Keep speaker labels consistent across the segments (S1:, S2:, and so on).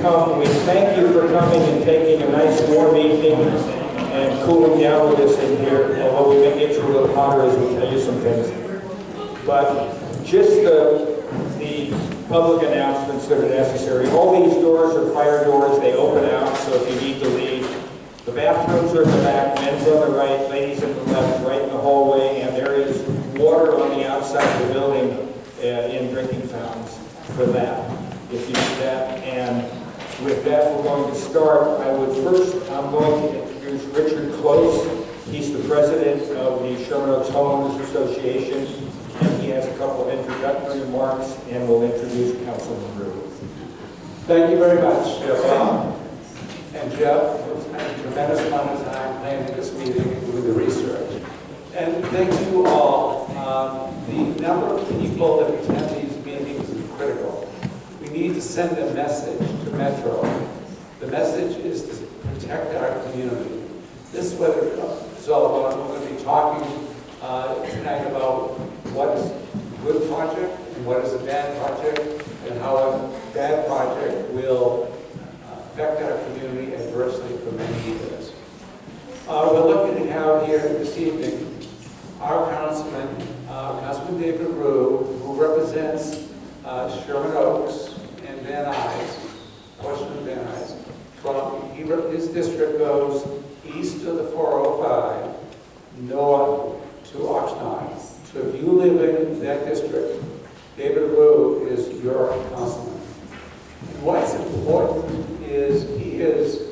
S1: come. We thank you for coming and taking a nice warm evening and cooling down with us in here, although we may get you a little hotter as we tell you some things. But just the public announcements that are necessary. All these doors are fire doors. They open out, so if you need to leave. The bathrooms are in the back, men's on the right, ladies in the left, right in the hallway, and there is water on the outside of the building in drinking fountains for that, if you need that. And with that, we're going to start. I'm going to introduce Richard Close. He's the president of the Sherman Oaks Homeowners Association, and he has a couple of introductory remarks, and we'll introduce Councilman Brew.
S2: Thank you very much, Jeff. And Jeff, it's been a tremendous amount of time planning this meeting and doing the research. And thank you all. The number of people that attend these meetings is critical. We need to send a message to Metro. The message is to protect our community. This is what it's all about. We're going to be talking tonight about what is a good project and what is a bad project, and how a bad project will affect our community adversely for many years. We're looking to have here this evening our Councilman David Rue, who represents Sherman Oaks and Van Nuys, portion of Van Nuys. His district goes east of the 405, north to Oxnard. So if you live in that district, David Rue is your councilman. And what's important is he is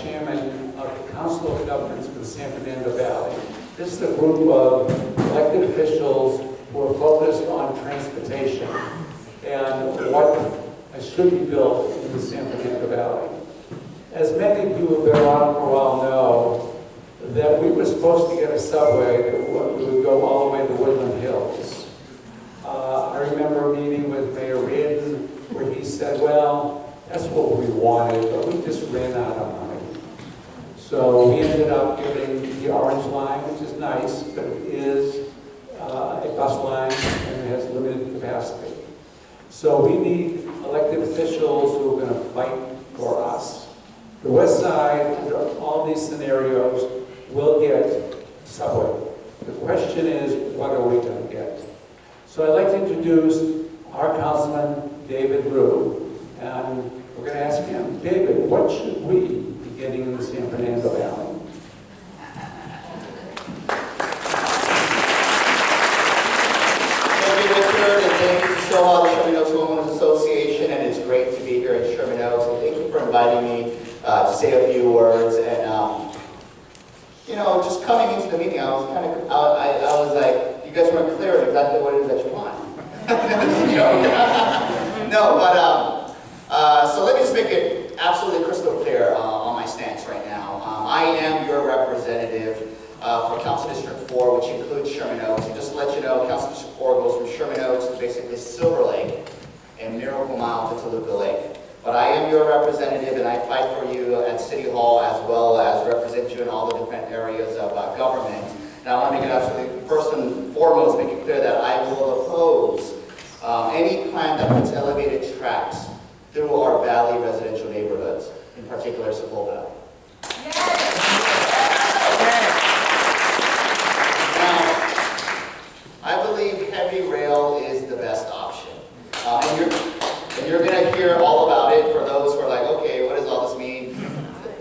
S2: chairman of the Council of Governments for the San Fernando Valley. This is a group of elected officials who are focused on transportation and what should be built in the San Fernando Valley. As many of you who have been around for a while know, that we were supposed to get a subway that would go all the way to Woodland Hills. I remember a meeting with Mayor Reardon where he said, well, that's what we wanted, but we just ran out of money. So we ended up getting the Orange Line, which is nice, but it is a bus line and it has limited capacity. So we need elected officials who are going to fight for us. The West Side, under all these scenarios, will get subway. The question is, what are we going to get? So I'd like to introduce our Councilman, David Rue, and we're going to ask him, David, what should we be getting in the San Fernando Valley?
S3: Thank you, Richard, and thank you to the Sherman Oaks Homeowners Association, and it's great to be here at Sherman Oaks, and thank you for inviting me to say a few words. And just coming into the meeting, I was kind of, I was like, you guys weren't clear on exactly what it is that you want. No, but so let me just make it absolutely crystal clear on my stance right now. I am your representative for Council District 4, which includes Sherman Oaks. And just to let you know, Council District 4 goes from Sherman Oaks to basically Silver Lake and Miracle Mile to Toluca Lake. But I am your representative, and I fight for you at City Hall as well as represent you in all the different areas of government. And I want to make it absolutely, first and foremost, make it clear that I will oppose any plan that puts elevated tracks through our valley residential neighborhoods, in particular Sepulveda. Now, I believe heavy rail is the best option. And you're going to hear all about it for those who are like, okay, what does all this mean?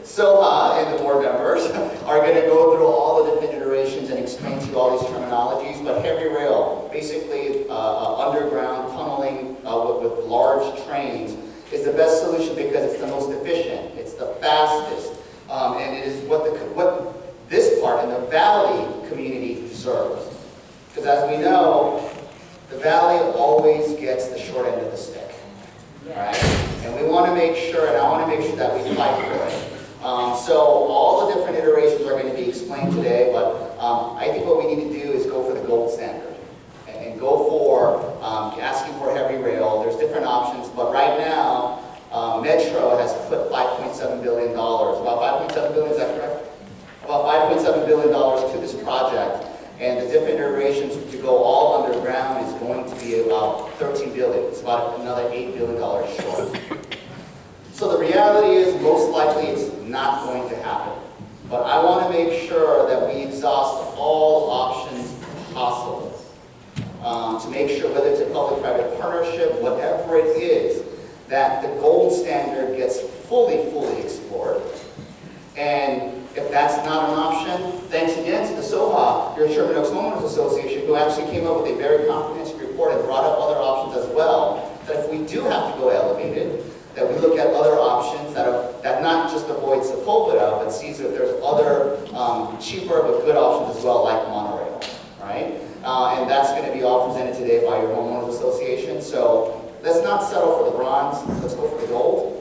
S3: SOHA and the board members are going to go through all the different iterations and explain to you all these terminologies, but heavy rail, basically underground tunneling with large trains, is the best solution because it's the most efficient, it's the fastest, and it is what this part in the valley community deserves. Because as we know, the valley always gets the short end of the stick, right? And we want to make sure, and I want to make sure that we fight for it. So all the different iterations are going to be explained today, but I think what we need to do is go for the gold standard and go for asking for heavy rail. There's different options, but right now, Metro has put $5.7 billion, about $5.7 billion, is that correct? About $5.7 billion to this project, and the different iterations to go all underground is going to be about $13 billion. It's about another $8 billion short. So the reality is, most likely it's not going to happen. But I want to make sure that we exhaust all options possible to make sure, whether it's a public-private partnership, whatever it is, that the gold standard gets fully explored. And if that's not an option, thanks again to the SOHA, your Sherman Oaks Homeowners Association, who actually came up with a very comprehensive report and brought up other options as well, that if we do have to go elevated, that we look at other options that not just avoid Sepulveda, but sees that there's other cheaper but good options as well, like monorail, right? And that's going to be all presented today by your homeowners association. So let's not settle for the bronze. Let's go for the gold.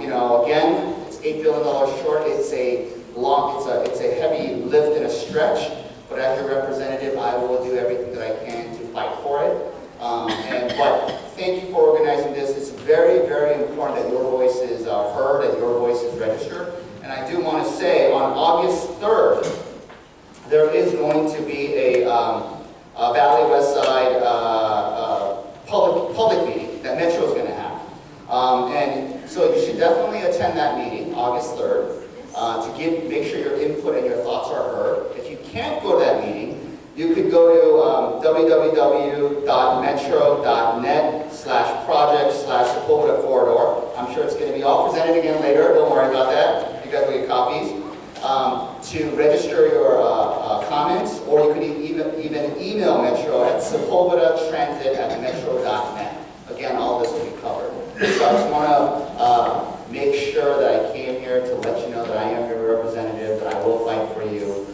S3: You know, again, it's $8 billion short. It's a heavy lift and a stretch. But as your representative, I will do everything that I can to fight for it. But thank you for organizing this. It's very important that your voices are heard and your voices registered. And I do want to say, on August 3rd, there is going to be a Valley West Side public meeting that Metro is going to have. And so you should definitely attend that meeting, August 3rd, to make sure your input and your thoughts are heard. If you can't go to that meeting, you could go to www.metro.net/project/Sepulveda corridor. I'm sure it's going to be all presented again later. Don't worry about that. You guys will get copies. To register your comments, or you could even email Metro at sepulvedatransit@metro.net. Again, all this will be covered. So I just want to make sure that I came here to let you know that I am your representative, that I will fight for you.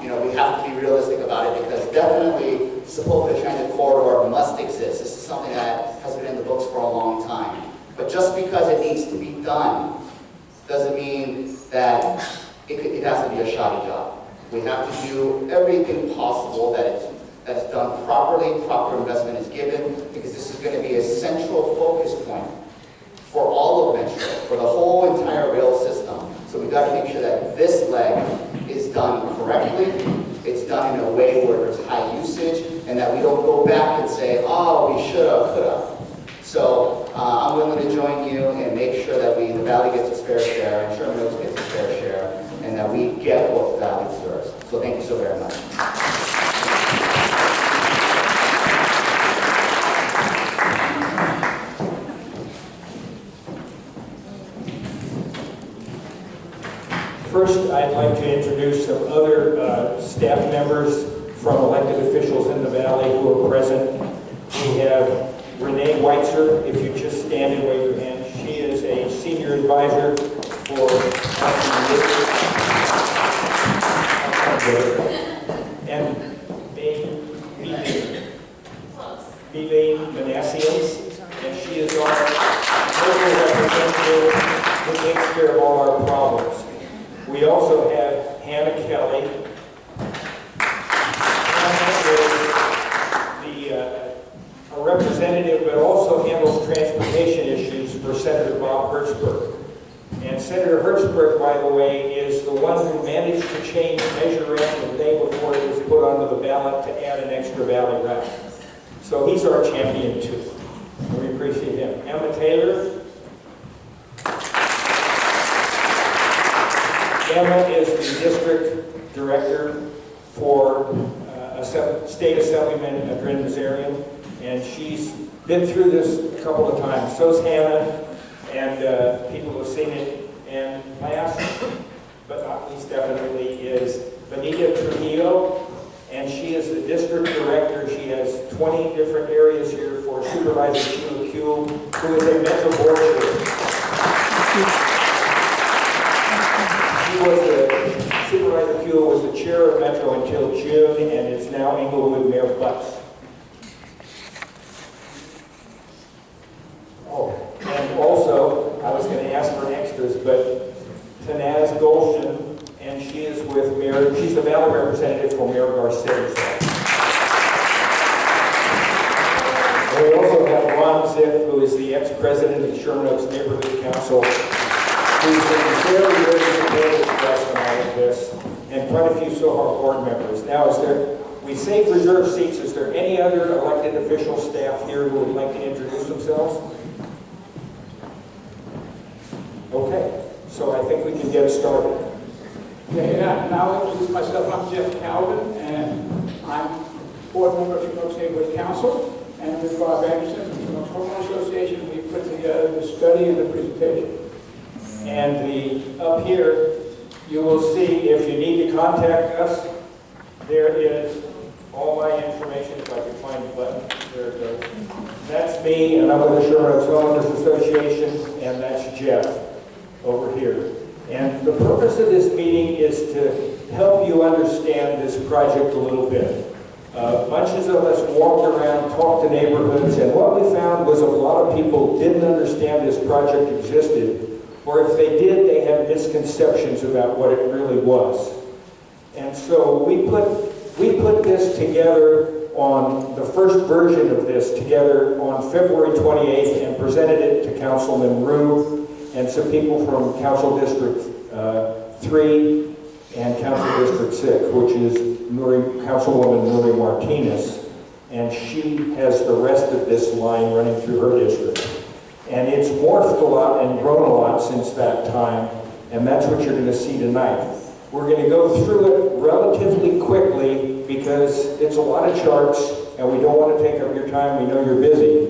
S3: You know, we have to be realistic about it, because definitely Sepulveda Transit Corridor must exist. This is something that has been in the books for a long time. But just because it needs to be done doesn't mean that it has to be a shoddy job. We have to do everything possible that it's done properly, proper investment is given, because this is going to be a central focus point for all of Metro, for the whole entire rail system. So we've got to make sure that this leg is done correctly, it's done in a way where there's high usage, and that we don't go back and say, oh, we should have, could have. So I'm willing to join you and make sure that the Valley gets its fair share, and Sherman Oaks gets its fair share, and that we get what the Valley deserves. So thank you so very much.
S1: First, I'd like to introduce some other staff members from elected officials in the Valley who are present. We have Renee Weitzer. If you just stand and wave your hand. She is a senior advisor for and Elaine Manassians, and she is our local representative who takes care of all our problems. We also have Hannah Kelly. Hannah is a representative, but also handles transportation issues for Senator Bob Hertzberg. And Senator Hertzberg, by the way, is the one who managed to change Measure M the day before it was put onto the ballot to add an extra valley route. So he's our champion too. And we appreciate him. Emma Taylor. Emma is the district director for State Assemblyman Adrin Nazarian, and she's been through this a couple of times. So's Hannah, and people who have seen it. And last, but not least definitely, is Benita Trujillo, and she is the district director. She has 20 different areas here for Supervisor Sheila Kuehl, who is a Metro board chair. Supervisor Kuehl was the chair of Metro until June, and is now Inglewood Mayor Butts. Oh, and also, I was going to ask for extras, but Tanaz Golshan, and she is with Mayor, she's the Valley representative for Mayor Garcetti. And we also have Ron Ziff, who is the ex-president of the Sherman Oaks Neighborhood Council, who's been very supportive of us on all of this, and quite a few SOHA board members. Now, we saved reserve seats. Is there any other elected official staff here who would like to introduce themselves? So I think we can get started.
S4: Okay, and I'll introduce myself. I'm Jeff Calvin, and I'm board member of Smoke Neighborhood Council, and with Bob Anderson from the Homeowner Association, we put together the study and the presentation.
S1: And up here, you will see if you need to contact us, there is all my information, if I can find the button. There it goes. That's me, and I'm with the Sherman Homeowners Association, and that's Jeff over here. And the purpose of this meeting is to help you understand this project a little bit. Bunches of us walked around, talked to neighborhoods, and what we found was a lot of people didn't understand this project existed, or if they did, they had misconceptions about what it really was. And so we put this together on the first version of this together on February 28th and presented it to Councilman Rue and some people from Council District 3 and Council District 6, which is Councilwoman Nuri Martinez, and she has the rest of this line running through her district. And it's morphed a lot and grown a lot since that time, and that's what you're going to see tonight. We're going to go through it relatively quickly because it's a lot of charts, and we don't want to take up your time. We know you're busy.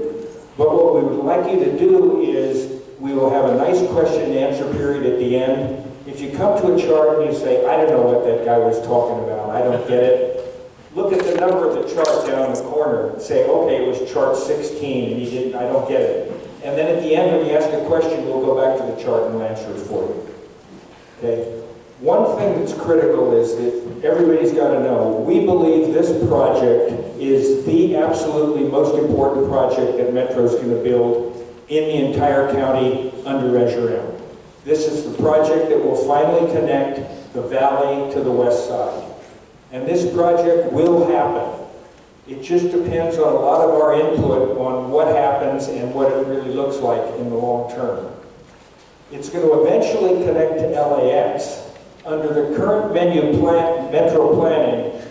S1: But what we would like you to do is we will have a nice question and answer period at the end. If you come to a chart and you say, I don't know what that guy was talking about, I don't get it, look at the number of the chart down in the corner and say, okay, it was chart 16 and he didn't, I don't get it. And then at the end when you ask a question, we'll go back to the chart and we'll answer it for you. Okay? One thing that's critical is that everybody's got to know, we believe this project is the absolutely most important project that Metro's going to build in the entire county under Measure M. This is the project that will finally connect the valley to the west side. And this project will happen. It just depends on a lot of our input on what happens and what it really looks like in the long term. It's going to eventually connect to LAX. Under the current metro planning,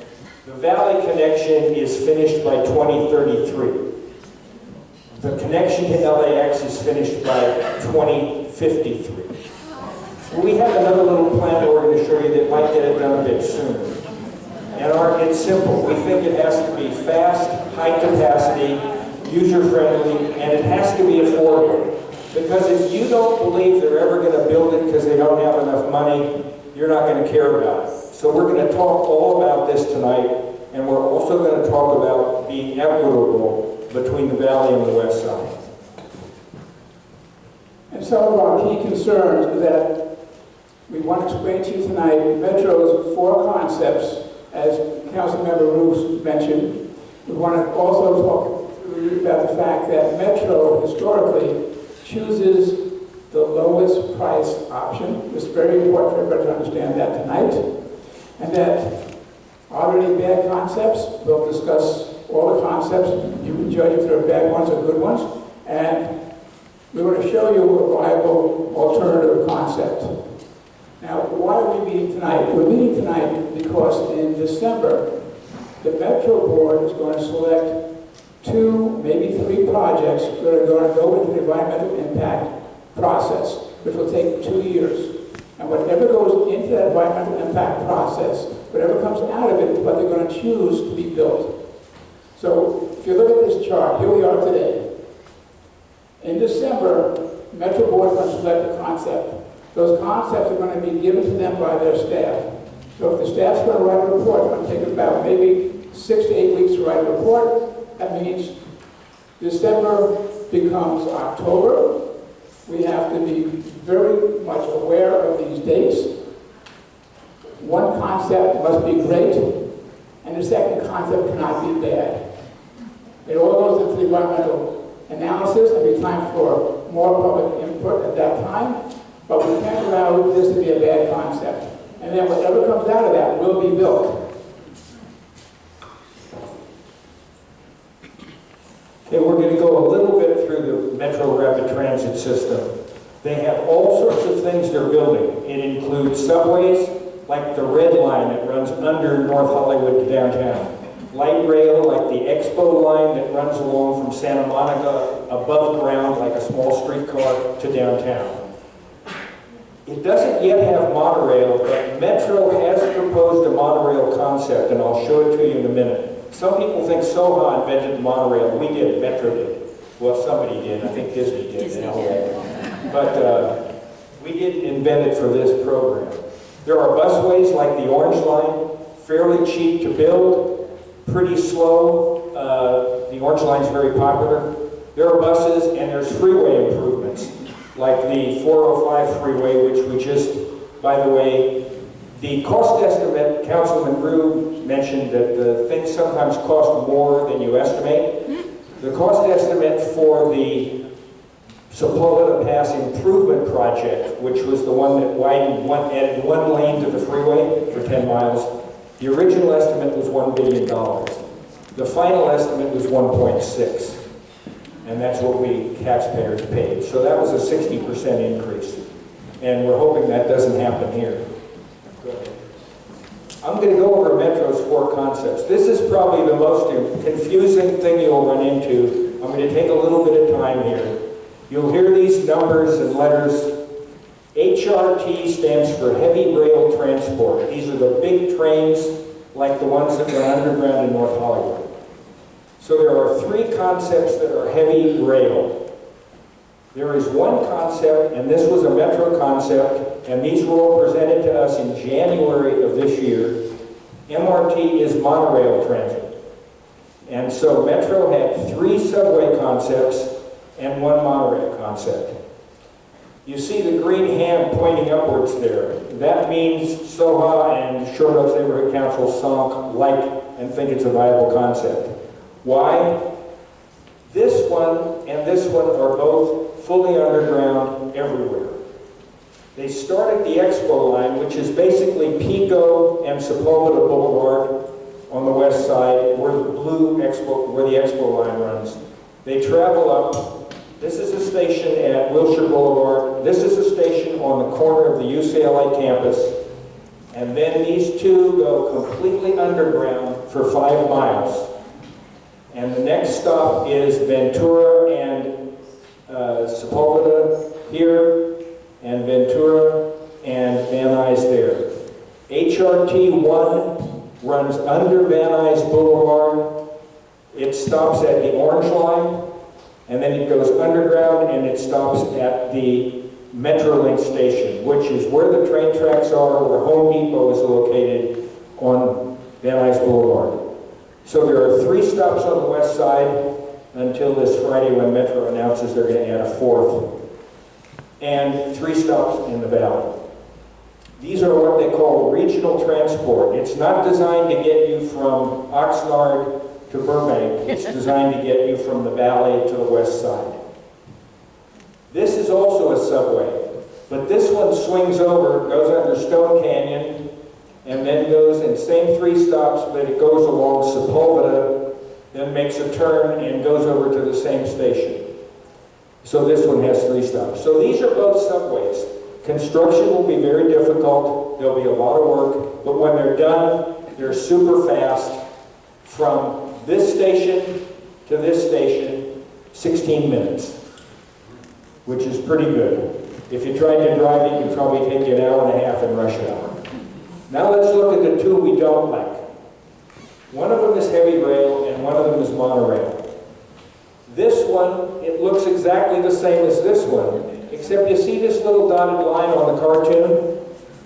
S1: the valley connection is finished by 2033. The connection to LAX is finished by 2053. We have another little plan we're going to show you that might get it done a bit sooner. And it's simple. We think it has to be fast, high capacity, user-friendly, and it has to be affordable. Because if you don't believe they're ever going to build it because they don't have enough money, you're not going to care about it. So we're going to talk all about this tonight, and we're also going to talk about being equitable between the valley and the west side.
S4: And some of our key concerns that we want to explain to you tonight, Metro's 4 concepts, as Councilmember Roos mentioned. We want to also talk about the fact that Metro historically chooses the lowest price option. It's very important for everybody to understand that tonight. And that are there any bad concepts? We'll discuss all the concepts. You can judge if they're bad ones or good ones. And we're going to show you a viable alternative concept. Now, why are we meeting tonight? We're meeting tonight because in December, the Metro Board is going to select 2, maybe 3 projects that are going to go into the environmental impact process, which will take 2 years. And whatever goes into that environmental impact process, whatever comes out of it is what they're going to choose to be built. So if you look at this chart, here we are today. In December, Metro Board is going to select a concept. Those concepts are going to be given to them by their staff. So if the staff's going to write a report, it's going to take about maybe 6 to 8 weeks to write a report. That means December becomes October. We have to be very much aware of these dates. One concept must be great, and the second concept cannot be bad. It all goes into the environmental analysis. There'll be time for more public input at that time, but we can't allow this to be a bad concept. And then whatever comes out of that will be built.
S1: Okay, we're going to go a little bit through the Metro Rapid Transit system. They have all sorts of things they're building. It includes subways, like the Red Line that runs under North Hollywood to downtown. Light rail, like the Expo line that runs along from Santa Monica above ground, like a small streetcar, to downtown. It doesn't yet have monorail, but Metro has proposed a monorail concept, and I'll show it to you in a minute. Some people think Soha invented the monorail. We did, Metro did. Well, somebody did. I think Disney did. But we didn't invent it for this program. There are busways like the Orange Line, fairly cheap to build, pretty slow. The Orange Line's very popular. There are buses, and there's freeway improvements, like the 405 freeway, which we just, by the way, the cost estimate, Councilman Rue mentioned that the things sometimes cost more than you estimate. The cost estimate for the Sepulveda Pass improvement project, which was the one that added one lane to the freeway for 10 miles, the original estimate was $1 billion. The final estimate was 1.6. And that's what we taxpayers paid. So that was a 60% increase. And we're hoping that doesn't happen here. I'm going to go over Metro's 4 concepts. This is probably the most confusing thing you'll run into. I'm going to take a little bit of time here. You'll hear these numbers and letters. HRT stands for Heavy Rail Transport. These are the big trains like the ones that run underground in North Hollywood. So there are 3 concepts that are heavy rail. There is one concept, and this was a Metro concept, and these were all presented to us in January of this year. MRT is monorail transit. And so Metro had 3 subway concepts and 1 monorail concept. You see the green hand pointing upwards there. That means Soha and Short Oaks Neighborhood Council SONC like and think it's a viable concept. Why? This one and this one are both fully underground everywhere. They start at the Expo line, which is basically Pico and Sepulveda Boulevard on the west side, where the Expo line runs. They travel up. This is a station at Wilshire Boulevard. This is a station on the corner of the UCLA campus. And then these 2 go completely underground for 5 miles. And the next stop is Ventura and Sepulveda here, and Ventura and Van Nuys there. HRT 1 runs under Van Nuys Boulevard. It stops at the Orange Line, and then it goes underground and it stops at the Metrolink station, which is where the train tracks are, where Home Depot is located on Van Nuys Boulevard. So there are 3 stops on the west side until this Friday when Metro announces they're going to add a 4th. And 3 stops in the valley. These are what they call regional transport. It's not designed to get you from Oxnard to Burbank. It's designed to get you from the valley to the west side. This is also a subway, but this one swings over, goes under Stone Canyon, and then goes in same 3 stops, but it goes along Sepulveda, then makes a turn and goes over to the same station. So this one has 3 stops. So these are both subways. Construction will be very difficult. There'll be a lot of work, but when they're done, they're super fast. From this station to this station, 16 minutes, which is pretty good. If you tried to drive it, it'd probably take you an hour and a half in rush hour. Now let's look at the 2 we don't like. One of them is heavy rail and one of them is monorail. This one, it looks exactly the same as this one, except you see this little dotted line on the cartoon?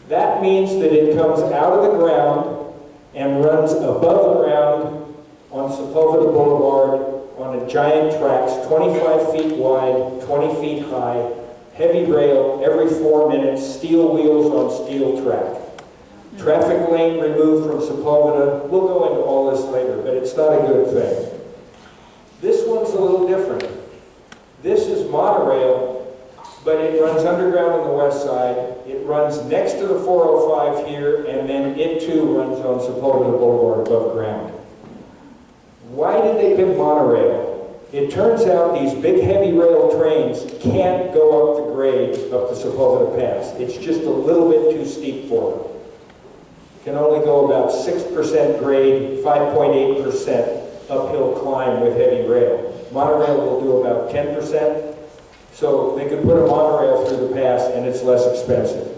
S1: That means that it comes out of the ground and runs above ground on Sepulveda Boulevard on a giant tracks, 25 feet wide, 20 feet high, heavy rail every 4 minutes, steel wheels on steel track. Traffic lane removed from Sepulveda. We'll go into all this later, but it's not a good thing. This one's a little different. This is monorail, but it runs underground on the west side. It runs next to the 405 here, and then it too runs on Sepulveda Boulevard above ground. Why did they pick monorail? It turns out these big heavy rail trains can't go up the grade up the Sepulveda Pass. It's just a little bit too steep for them. Can only go about 6% grade, 5.8% uphill climb with heavy rail. Monorail will do about 10%, so they could put a monorail through the pass and it's less expensive.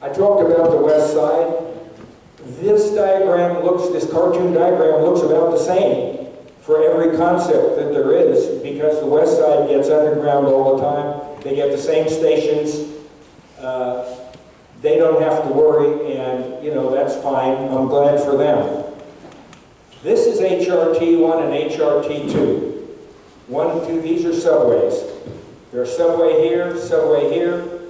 S1: I talked about the west side. This cartoon diagram looks about the same for every concept that there is, because the west side gets underground all the time. They get the same stations. They don't have to worry, and that's fine. I'm glad for them. This is HRT1 and HRT2. 1 and 2, these are subways. There's subway here, subway here.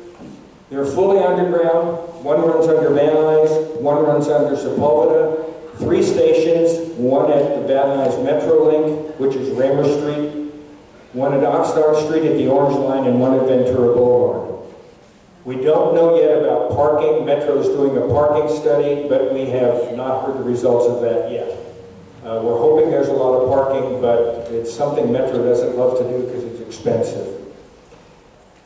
S1: They're fully underground. One runs under Van Nuys, one runs under Sepulveda. 3 stations, one at the Van Nuys Metro Link, which is Raymer Street, one at Oxnard Street at the Orange Line, and one at Ventura Boulevard. We don't know yet about parking. Metro's doing a parking study, but we have not heard the results of that yet. We're hoping there's a lot of parking, but it's something Metro doesn't love to do because it's expensive.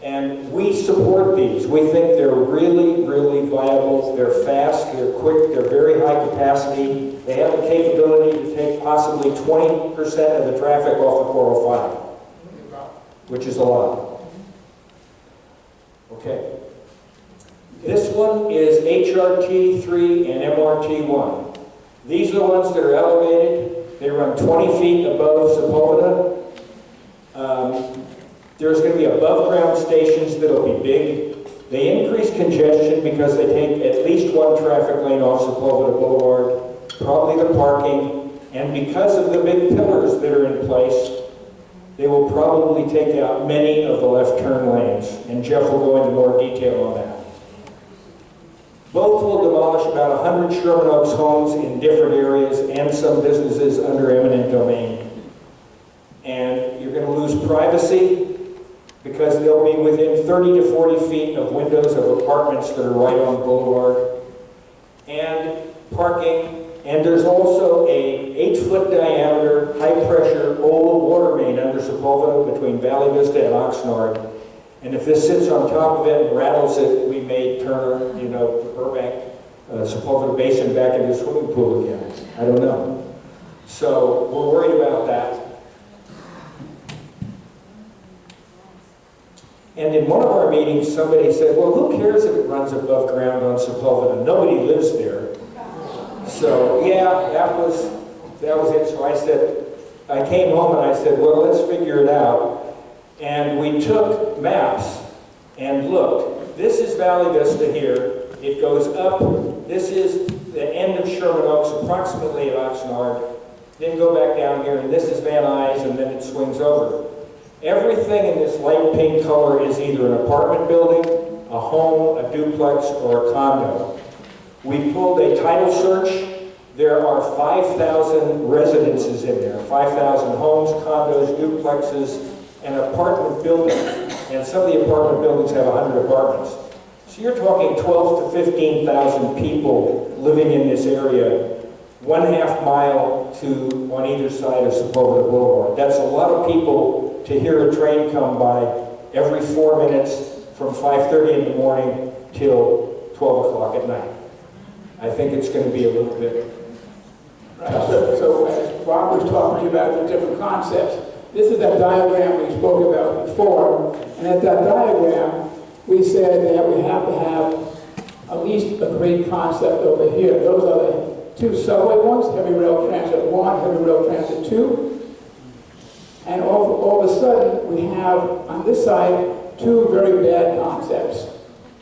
S1: And we support these. We think they're really, really viable. They're fast, they're quick, they're very high capacity. They have the capability to take possibly 20% of the traffic off the 405, which is a lot. Okay. This one is HRT3 and MRT1. These are the ones that are elevated. They run 20 feet above Sepulveda. There's going to be above-ground stations that'll be big. They increase congestion because they take at least one traffic lane off Sepulveda Boulevard, probably the parking, and because of the big pillars that are in place, they will probably take out many of the left turn lanes, and Jeff will go into more detail on that. Both will demolish about 100 Sherman Oaks homes in different areas and some businesses under eminent domain. And you're going to lose privacy because they'll be within 30 to 40 feet of windows of apartments that are right on the boulevard. And parking, and there's also a 8-foot diameter, high-pressure old water main under Sepulveda between Valley Vista and Oxnard. And if this sits on top of it and rattles it, we may turn, the Burbank, Sepulveda Basin back into a swimming pool again. I don't know. So we're worried about that. And in one of our meetings, somebody said, well, who cares if it runs above ground on Sepulveda? Nobody lives there. So yeah, that was it. So I came home and I said, well, let's figure it out. And we took maps and looked. This is Valley Vista here. It goes up. This is the end of Sherman Oaks, approximately at Oxnard. Then go back down here, and this is Van Nuys, and then it swings over. Everything in this light pink color is either an apartment building, a home, a duplex, or a condo. We pulled a title search. There are 5,000 residences in there, 5,000 homes, condos, duplexes, and apartment buildings. And some of the apartment buildings have 100 apartments. So you're talking 12 to 15,000 people living in this area, 1/2 mile on either side of Sepulveda Boulevard. That's a lot of people to hear a train come by every 4 minutes from 5:30 in the morning till 12 o'clock at night. I think it's going to be a little bit tough.
S4: So as Bob was talking about the different concepts, this is that diagram we spoke about before, and at that diagram, we said that we have to have at least a great concept over here. Those are the 2 subway ones, Heavy Rail Transit 1, Heavy Rail Transit 2. And all of a sudden, we have on this side 2 very bad concepts.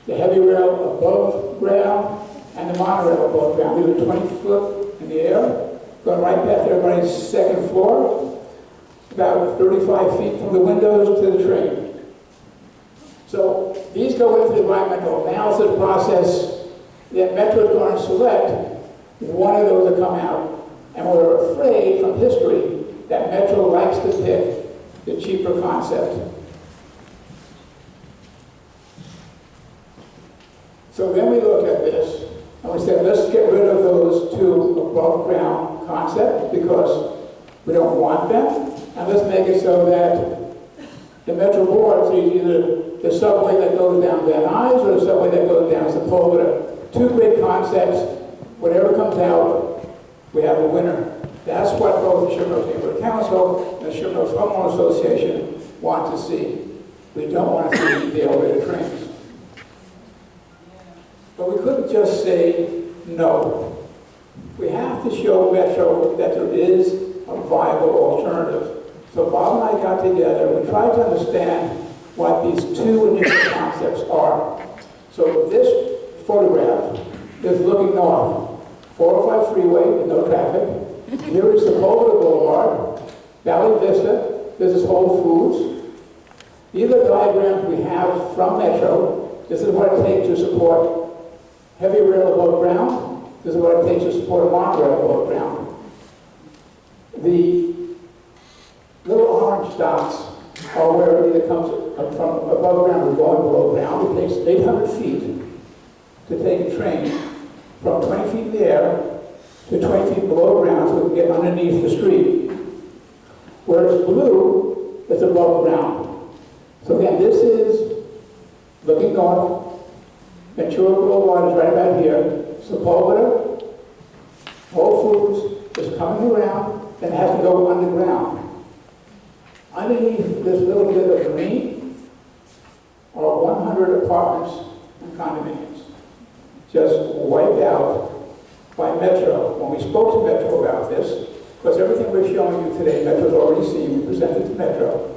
S4: The heavy rail above ground and the monorail above ground. These are 20 foot in the air, going right past everybody's second floor, about 35 feet from the windows to the train. So these go into the environmental analysis process. Then Metro is going to select one of those to come out. And we're afraid from history that Metro likes to pick the cheaper concept. So then we look at this, and we said, let's get rid of those 2 above ground concepts because we don't want them, and let's make it so that the Metro board sees either the subway that goes down Van Nuys or the subway that goes down Sepulveda. 2 great concepts. Whatever comes out, we have a winner. That's what both the Sherman Oaks Neighborhood Council and the Sherman Oaks Homeowners Association want to see. We don't want to see the elevated trains. But we couldn't just say no. We have to show Metro that there is a viable alternative. So Bob and I got together, we tried to understand what these two initial concepts are. So this photograph is looking north. 405 freeway with no traffic. Here is Sepulveda Boulevard, Valley Vista. This is Whole Foods. These are diagrams we have from Metro. This is what it takes to support heavy rail above ground. This is what it takes to support a monorail above ground. The little orange dots are where it either comes from above ground or going below ground. It takes 800 feet to take a train from 20 feet in the air to 20 feet below ground so we can get underneath the street. Where it's blue, it's above ground. So again, this is looking north. Ventura Boulevard is right about here. Sepulveda, Whole Foods is coming around and has to go underground. Underneath this little bit of green are 100 apartments and condominiums, just wiped out by Metro. When we spoke to Metro about this, because everything we're showing you today, Metro's already seen, we presented to Metro.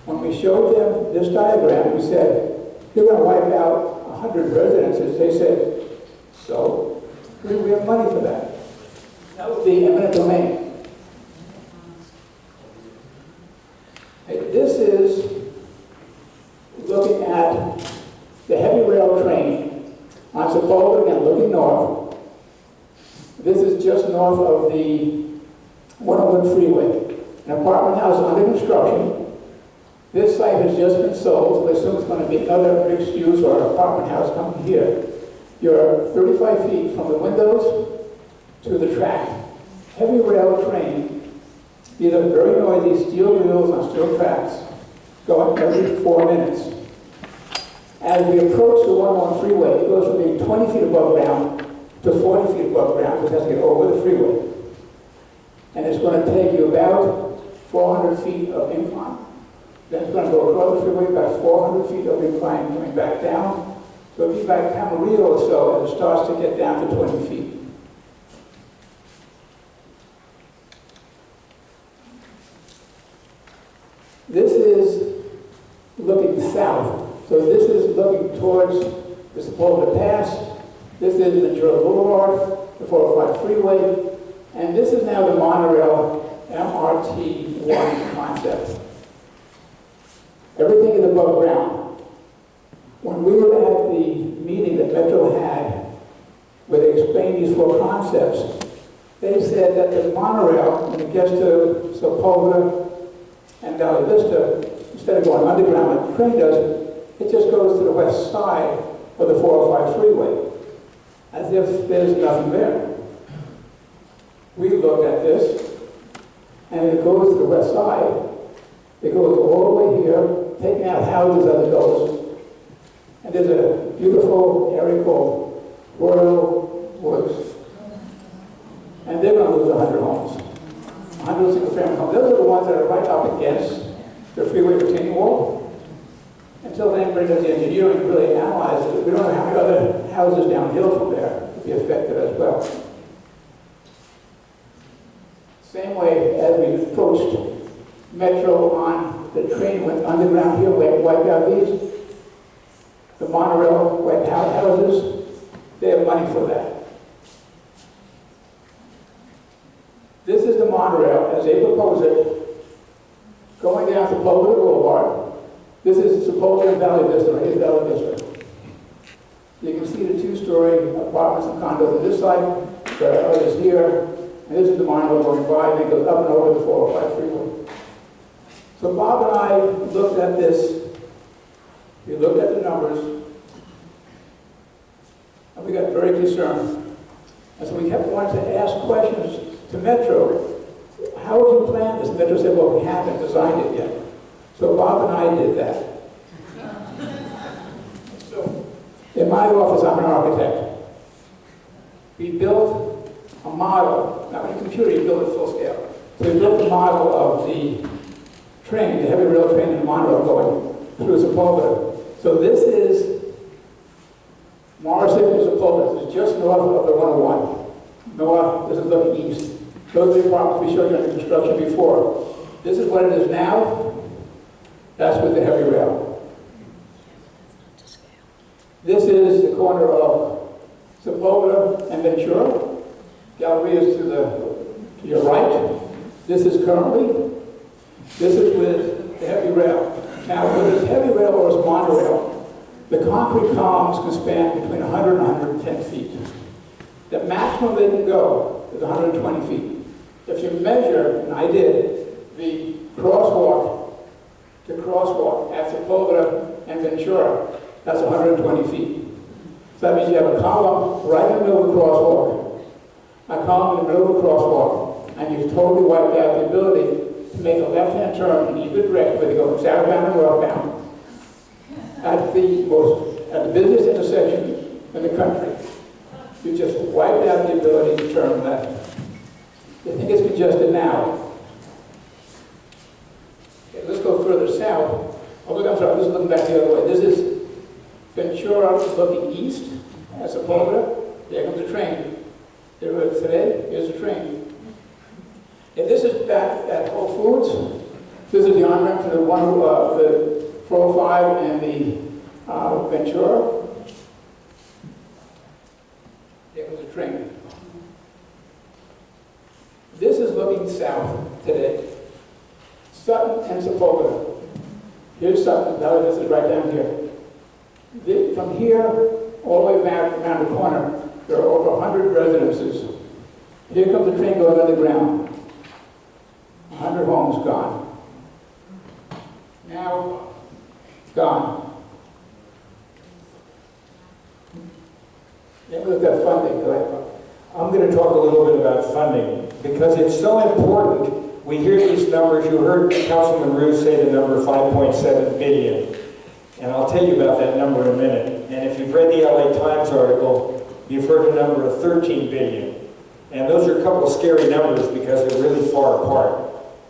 S4: When we showed them this diagram, we said, you're going to wipe out 100 residences. They said, so? We have money for that. That would be eminent domain. This is looking at the heavy rail train on Sepulveda, again, looking north. This is just north of the 101 freeway. An apartment house under construction. This site has just been sold, so I assume it's going to be another mixed use or an apartment house coming here. You're 35 feet from the windows to the track. Heavy rail train. These are very noisy steel wheels on steel tracks going every 4 minutes. As we approach the 101 freeway, it goes from being 20 feet above ground to 40 feet above ground, which has to get over the freeway. And it's going to take you about 400 feet of incline. Then it's going to go across the freeway about 400 feet of incline coming back down. So it'll be about Camarillo or so as it starts to get down to 20 feet. This is looking south. So this is looking towards the Sepulveda Pass. This is Ventura Boulevard, the 405 freeway. And this is now the monorail MRT1 concept. Everything is above ground. When we were at the meeting that Metro had, where they explained these four concepts, they said that the monorail, when it gets to Sepulveda and Valley Vista, instead of going underground like the train does, it just goes to the west side of the 405 freeway, as if there's nothing there. We looked at this, and it goes to the west side. It goes all the way here, taking out houses as it goes. And there's a beautiful area called Royal Woods. And they're going to lose 100 homes. 100 single-family homes. Those are the ones that are right up against the freeway retaining wall. Until anybody does the engineering and really analyzes it, we don't know how many other houses downhill from there would be affected as well. Same way as we approached Metro on the train went underground here, wiped out these. The monorail wiped out houses. They have money for that. This is the monorail as they propose it, going down Sepulveda Boulevard. This is Sepulveda Valley Vista, right here, Valley Vista. You can see the two-story apartments and condos on this side, there are others here, and this is the monorail going by, and it goes up and over the 405 freeway. So Bob and I looked at this, we looked at the numbers, and we got very concerned. And so we kept wanting to ask questions to Metro. How would you plan this? Metro said, well, we haven't designed it yet. So Bob and I did that. So in my office, I'm an architect. We built a model, not with a computer, you build it full scale. So we built a model of the train, the heavy rail train and the monorail going through Sepulveda. So this is Morrison is Sepulveda. It's just north of the 101. North, this is looking east. Those are the apartments we showed you under construction before. This is what it is now. That's with the heavy rail. This is the corner of Sepulveda and Ventura. Gallery is to your right. This is currently. This is with the heavy rail. Now, whether it's heavy rail or it's monorail, the concrete columns can span between 100 and 110 feet. The maximum they can go is 120 feet. If you measure, and I did, the crosswalk to crosswalk at Sepulveda and Ventura, that's 120 feet. So that means you have a column right in the middle of the crosswalk, a column in the middle of the crosswalk, and you've totally wiped out the ability to make a left-hand turn in either direction, whether you go southbound or northbound, at the busiest intersection in the country. You just wiped out the ability to turn left. The thing is congested now. Okay, let's go further south. Oh, look, I'm sorry, this is looking back the other way. This is Ventura looking east at Sepulveda. There comes the train. There it is today. Here's the train. And this is back at Whole Foods. This is the on-ramp to the 405 and the Ventura. There goes the train. This is looking south today. Sutton and Sepulveda. Here's Sutton. This is right down here. From here all the way back around the corner, there are over 100 residences. Here comes the train going underground. 100 homes gone. Now, gone. Then we look at funding.
S1: I'm going to talk a little bit about funding because it's so important. We hear these numbers. You heard Councilman Roos say the number 5.7 billion. And I'll tell you about that number in a minute. And if you've read the LA Times article, you've heard a number of 13 billion. And those are a couple of scary numbers because they're really far apart.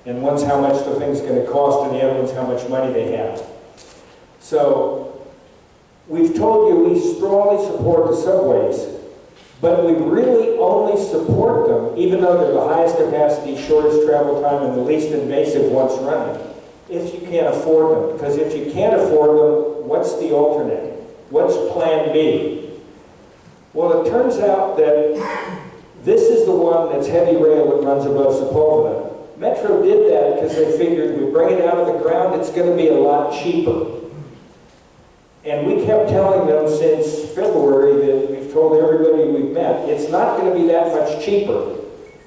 S1: And one's how much the thing's going to cost, and the other one's how much money they have. So, we've told you we strongly support the subways, but we really only support them, even though they're the highest capacity, shortest travel time, and the least invasive once running, if you can't afford them. Because if you can't afford them, what's the alternate? What's plan B? Well, it turns out that this is the one that's heavy rail that runs above Sepulveda. Metro did that because they figured we bring it out of the ground, it's going to be a lot cheaper. And we kept telling them since February that we've told everybody we've met, it's not going to be that much cheaper.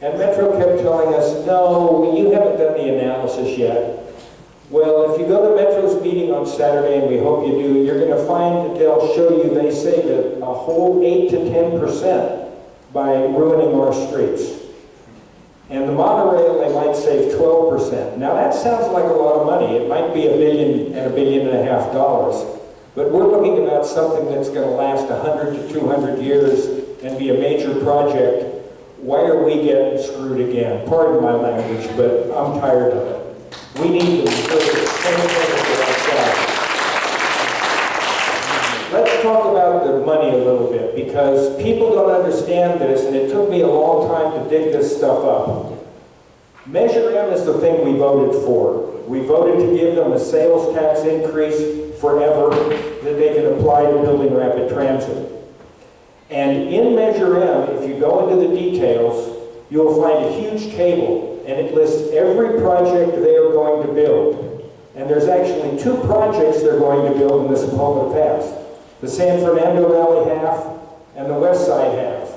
S1: And Metro kept telling us, no, you haven't done the analysis yet. Well, if you go to Metro's meeting on Saturday, and we hope you do, you're going to find that they'll show you they save a whole 8 to 10% by ruining our streets. And the monorail, they might save 12%. Now that sounds like a lot of money. It might be $1 billion and $1.5 billion. But we're looking about something that's going to last 100 to 200 years and be a major project. Why are we getting screwed again? Pardon my language, but I'm tired of it. We need to Let's talk about the money a little bit, because people don't understand this, and it took me a long time to dig this stuff up. Measure M is the thing we voted for. We voted to give them a sales tax increase forever that they can apply to building rapid transit. And in Measure M, if you go into the details, you'll find a huge table, and it lists every project they are going to build. And there's actually 2 projects they're going to build in the Sepulveda Pass. The San Fernando Valley half and the West Side half.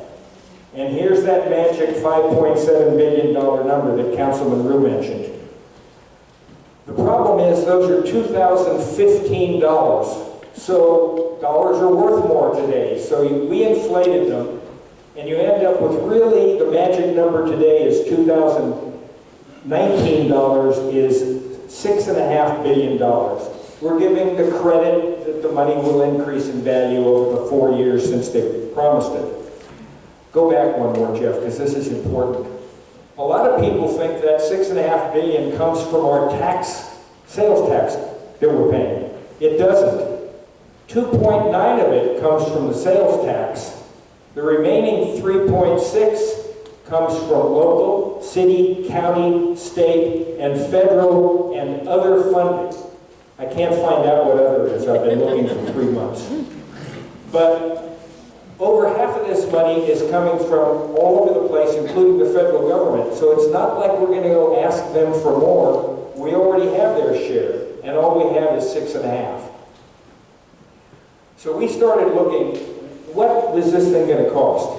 S1: And here's that magic $5.7 billion number that Councilman Rue mentioned. The problem is those are 2015 dollars. So dollars are worth more today. So we inflated them, and you end up with really the magic number today is 2019 dollars is $6.5 billion. We're giving the credit that the money will increase in value over the 4 years since they promised it. Go back one more, Jeff, because this is important. A lot of people think that $6.5 billion comes from our sales tax that we're paying. It doesn't. 2.9 of it comes from the sales tax. The remaining 3.6 comes from local, city, county, state, and federal, and other funding. I can't find out what other is. I've been looking for 3 months. But over half of this money is coming from all over the place, including the federal government. So it's not like we're going to go ask them for more. We already have their share, and all we have is 6.5. So we started looking, what was this thing going to cost?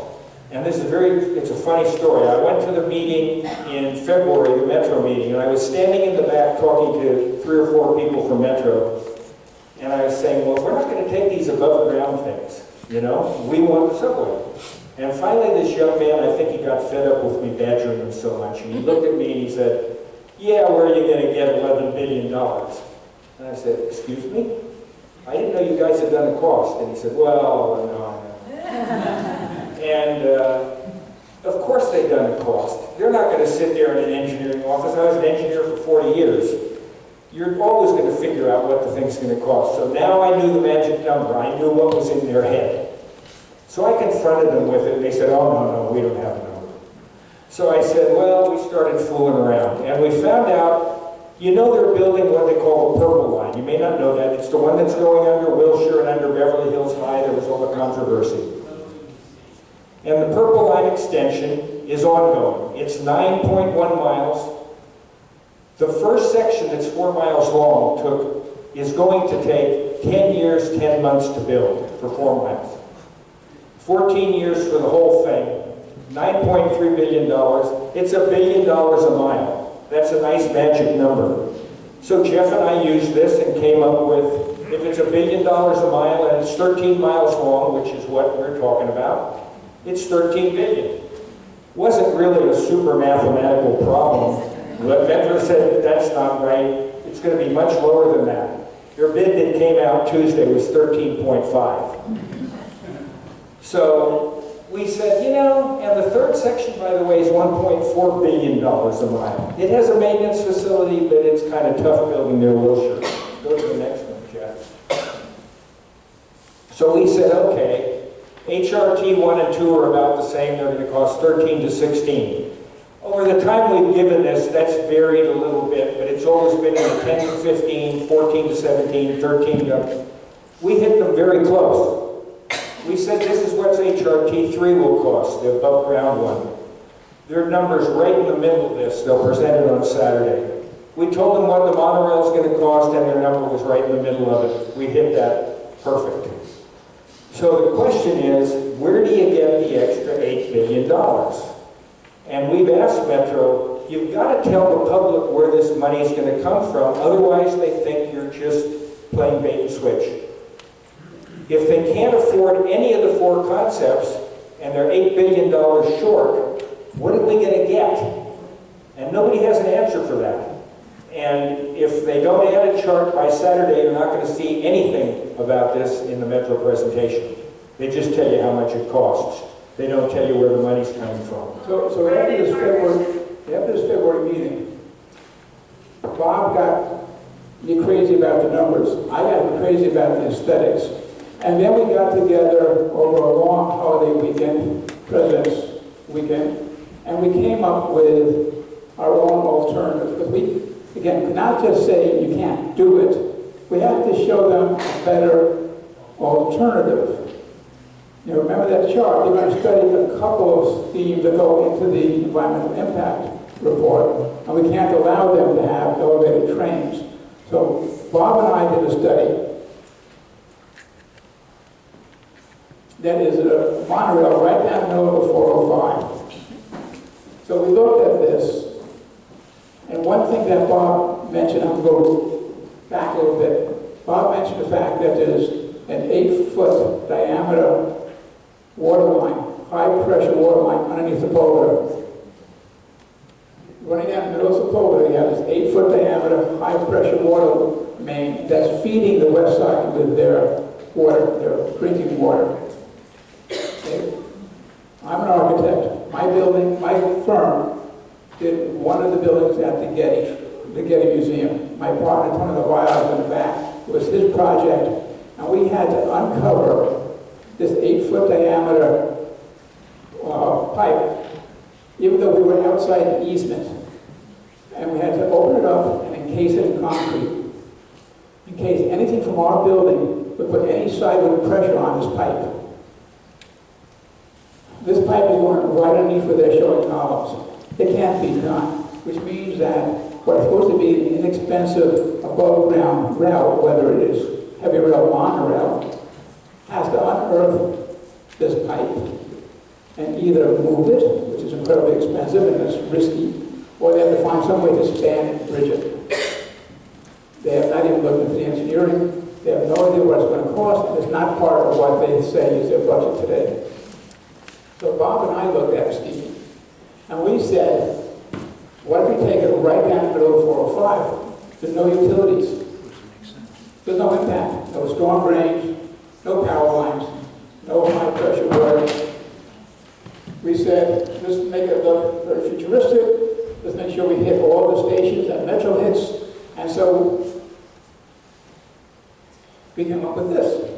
S1: And this is it's a funny story. I went to the meeting in February, the Metro meeting, and I was standing in the back talking to 3 or 4 people from Metro, and I was saying, well, we're not going to take these above ground things, you know? We want the subway. And finally this young man, I think he got fed up with me badgering him so much, and he looked at me and he said, yeah, where are you going to get $11 billion? And I said, excuse me? I didn't know you guys had done a cost. And he said, well, no. And of course they've done a cost. They're not going to sit there in an engineering office. I was an engineer for 40 years. You're always going to figure out what the thing's going to cost. So now I knew the magic number. I knew what was in their head. So I confronted them with it, and they said, oh, no, we don't have a number. So I said, well, we started fooling around. And we found out, you know, they're building what they call a purple line. You may not know that. It's the one that's going under Wilshire and under Beverly Hills High. There was all the controversy. And the Purple Line extension is ongoing. It's 9.1 miles. The first section that's 4 miles long is going to take 10 years, 10 months to build for 4 miles. 14 years for the whole thing. $9.3 billion. It's $1 billion a mile. That's a nice magic number. So Jeff and I used this and came up with, if it's $1 billion a mile and it's 13 miles long, which is what we're talking about, it's 13 billion. Wasn't really a super mathematical problem. But Metro said that's not right. It's going to be much lower than that. Their bid that came out Tuesday was 13.5. So we said, you know, and the third section, by the way, is $1.4 billion a mile. It has a maintenance facility, but it's kind of tough building near Wilshire. Go to the next one, Jeff. So we said, okay, HRT 1 and 2 are about the same. They're going to cost 13 to 16. Over the time we've given this, that's varied a little bit, but it's always been in the 10 to 15, 14 to 17, 13 to... We hit them very close. We said this is what HRT 3 will cost, the above ground one. Their number's right in the middle of this. They'll present it on Saturday. We told them what the monorail is going to cost, and their number was right in the middle of it. We hit that perfect. So the question is, where do you get the extra $8 billion? And we've asked Metro, you've got to tell the public where this money is going to come from, otherwise they think you're just playing bait and switch. If they can't afford any of the 4 concepts, and they're $8 billion short, what are we going to get? And nobody has an answer for that. And if they don't add a chart by Saturday, you're not going to see anything about this in the Metro presentation. They just tell you how much it costs. They don't tell you where the money's coming from.
S4: So after this February meeting, Bob got me crazy about the numbers. I got me crazy about the aesthetics. And then we got together over a long holiday weekend, President's Weekend, and we came up with our own alternatives. Because we, again, could not just say you can't do it. We have to show them a better alternative. You know, remember that chart? We're going to study a couple of themes that go into the environmental impact report, and we can't allow them to have elevated trains. So Bob and I did a study that is a monorail right down the middle of the 405. So we looked at this, and one thing that Bob mentioned, I'm going to go back a little bit. Bob mentioned the fact that there's an 8-foot diameter water line, high-pressure water line underneath the Sepulveda. Running down the middle of Sepulveda, you have this 8-foot diameter, high-pressure water main that's feeding the west side with their water, their drinking water. Okay. I'm an architect. My building, my firm, did one of the buildings at the Getty Museum. My partner, Tony Levi, in the back. It was his project. And we had to uncover this 8-foot diameter pipe, even though we were outside the easement. And we had to open it up and encase it in concrete, in case anything from our building would put any sideward pressure on this pipe. This pipe is going right underneath where they're showing columns. It can't be done, which means that what's supposed to be an inexpensive above-ground route, whether it is heavy rail, monorail, has to unearth this pipe and either move it, which is incredibly expensive and it's risky, or they have to find some way to span it and bridge it. They have not even looked into the engineering. They have no idea what it's going to cost, and it's not part of what they say is their budget today. So Bob and I looked at Steve, and we said, what if we take it right down the middle of 405? There's no utilities. There's no impact. No storm drains, no power lines, no high pressure water. We said, let's make it look very futuristic. Let's make sure we hit all the stations that Metro hits. And so we came up with this.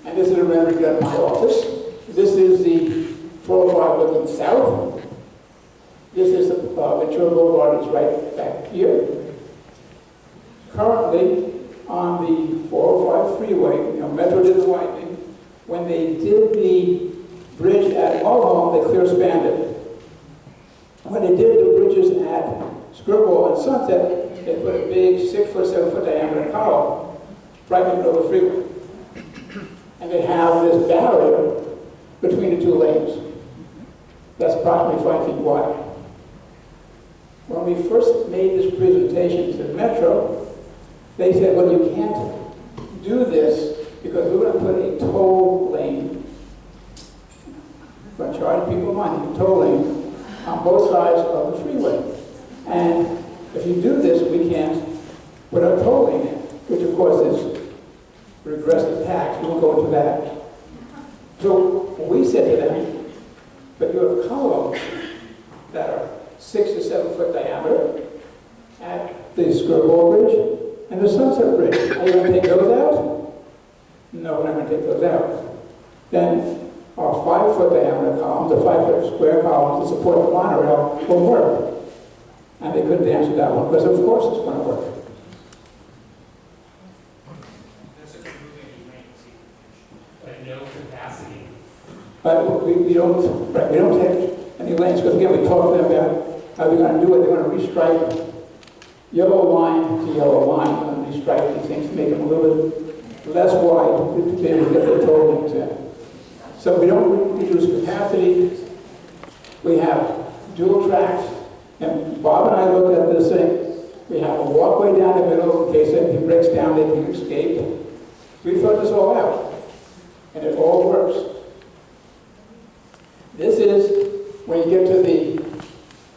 S4: And this is a rendering done in my office. This is the 405 looking south. This is the Ventura Boulevard, it's right back here. Currently, on the 405 freeway, Metro did the widening. When they did the bridge at Mulholland, they clear spanned it. When they did the bridges at Scribble and Sunset, they put a big 6-foot, 7-foot diameter column right in the middle of the freeway. And they have this barrier between the two lanes. That's approximately 5 feet wide. When we first made this presentation to Metro, they said, well, you can't do this because we're going to put a toll lane. We're going to charge people money, a toll lane, on both sides of the freeway. And if you do this, we can't put a toll lane in, which of course is regressive tax. We won't go into that. So we said to them, but you have columns that are 6 to 7 foot diameter at the Scribble Bridge and the Sunset Bridge. Are you going to take those out? No, we're not going to take those out. Then our 5-foot diameter columns, the 5-foot square columns to support the monorail will work. And they couldn't answer that one because of course it's going to work.
S5: But no capacity.
S4: But we don't take any lanes because again we talked to them about how they're going to do it. They're going to restripe yellow line to yellow line. They're going to restripe these things to make them a little bit less wide to be able to get the toll links in. So we don't reduce capacity. We have dual tracks. And Bob and I looked at this thing. We have a walkway down the middle in case anything breaks down, they can escape. We thought this all out. And it all works. This is when you get to the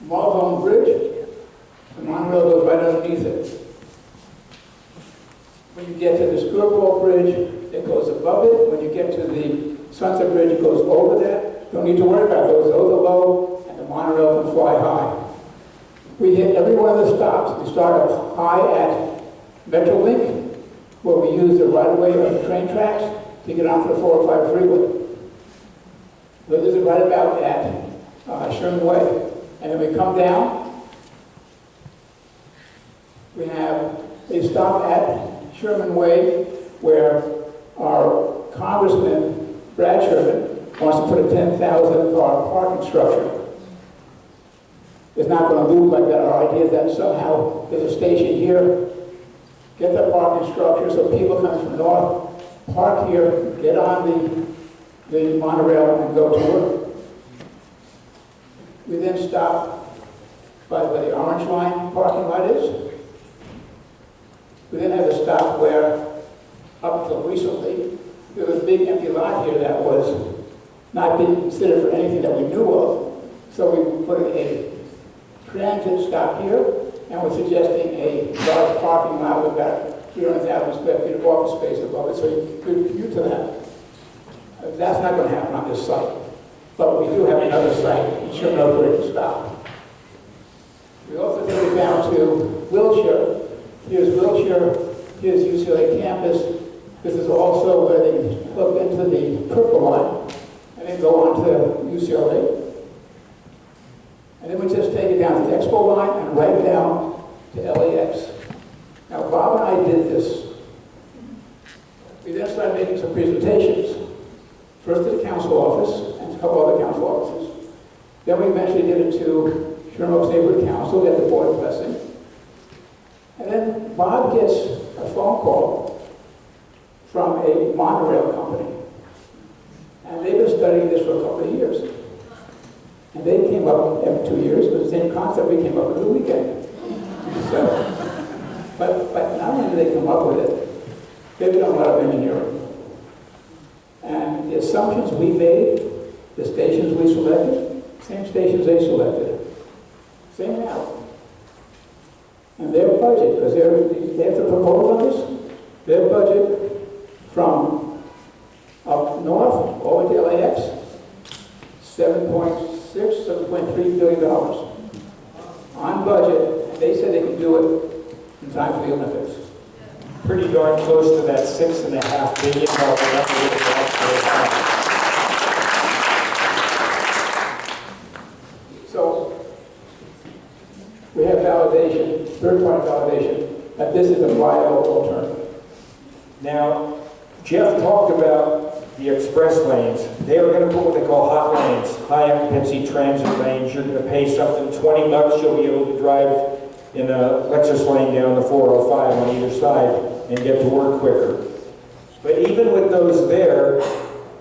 S4: Mulholland Bridge, the monorail goes right underneath it. When you get to the Scribble Bridge, it goes above it. When you get to the Sunset Bridge, it goes over that. Don't need to worry about those. Those are low, and the monorail can fly high. We hit every one of the stops. We start up high at Metrolink, where we use the right-of-way of the train tracks to get onto the 405 freeway. So this is right about at Sherman Way. And then we come down. We have a stop at Sherman Way where our Congressman, Brad Sherman, wants to put a 10,000 car parking structure. It's not going to loop like that. Our idea is that somehow there's a station here, get the parking structure so people coming from north park here, get on the monorail and go to work. We then stop by where the orange line parking lot is. We then have a stop where, up until recently, there was a big empty lot here that was not being considered for anything that we knew of. So we put a transit stop here, and we're suggesting a large parking lot with about 300,000 square feet of office space above it, so you could commute to that. That's not going to happen on this site, but we do have another site. You should know where to stop. We also take it down to Wilshire. Here's Wilshire, here's UCLA campus, This is also where they plug into the purple line and then go on to UCLA. And then we just take it down to the Expo line and right down to LAX. Now, Bob and I did this. We then started making some presentations. First to the council office and a couple other council offices. Then we eventually did it to Sherman Neighborhood Council, get the board blessing. And then Bob gets a phone call from a monorail company. And they've been studying this for a couple of years. And they came up every 2 years with the same concept we came up with the weekend. So, but not only did they come up with it, they've done a lot of engineering. And the assumptions we made, the stations we selected, same stations they selected. Same now. And their budget, because they have to propose on this, their budget from up north all the way to LAX, $7.6, $7.3 billion on budget. And they said they could do it in time for the Olympics.
S1: Pretty darn close to that $6.5 billion number.
S4: So we have validation, third-party validation, that this is a viable alternative.
S1: Now, Jeff talked about the express lanes. They are going to put what they call hot lanes, high occupancy transit lanes. You're going to pay something, $20, you'll be able to drive in a Lexus lane down the 405 on either side and get to work quicker. But even with those there,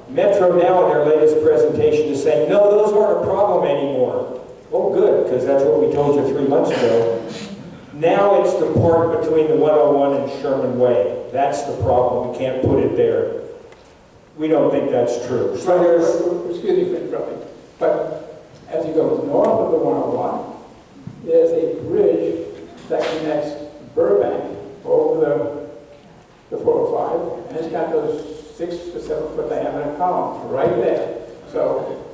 S1: Metro now in their latest presentation is saying, no, those aren't a problem anymore. Oh, good, because that's what we told you 3 months ago. Now it's the part between the 101 and Sherman Way. That's the problem. We can't put it there. We don't think that's true. So there's...
S4: Excuse me for interrupting, but as you go north of the 101, there's a bridge that connects Burbank over the 405, and it's got those 6 to 7 foot diameter columns right there. So